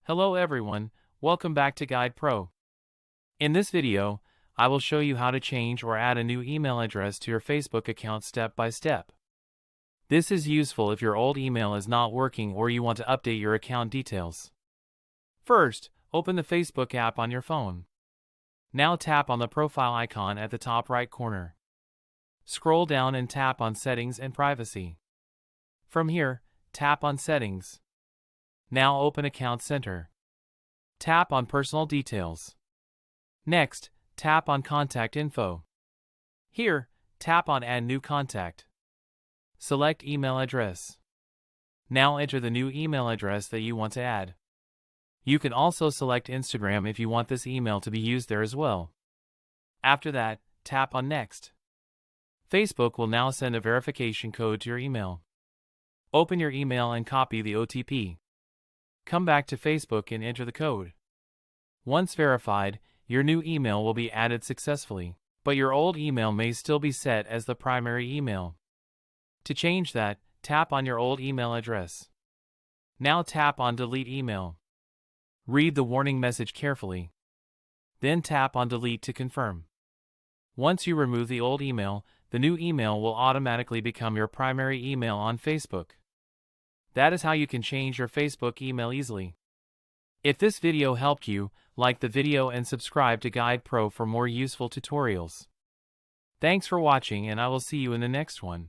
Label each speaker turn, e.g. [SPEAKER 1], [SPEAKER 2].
[SPEAKER 1] Hello everyone, welcome back to Guide Pro. In this video, I will show you how to change or add a new email address to your Facebook account step by step. This is useful if your old email is not working or you want to update your account details. First, open the Facebook app on your phone. Now tap on the profile icon at the top right corner. Scroll down and tap on Settings and Privacy. From here, tap on Settings. Now open Account Center. Tap on Personal Details. Next, tap on Contact Info. Here, tap on Add New Contact. Select Email Address. Now enter the new email address that you want to add. You can also select Instagram if you want this email to be used there as well. After that, tap on Next. Facebook will now send a verification code to your email. Open your email and copy the OTP. Come back to Facebook and enter the code. Once verified, your new email will be added successfully, but your old email may still be set as the primary email. To change that, tap on your old email address. Now tap on Delete Email. Read the warning message carefully. Then tap on Delete to confirm. Once you remove the old email, the new email will automatically become your primary email on Facebook. That is how you can change your Facebook email easily. If this video helped you, like the video and subscribe to Guide Pro for more useful tutorials. Thanks for watching and I will see you in the next one.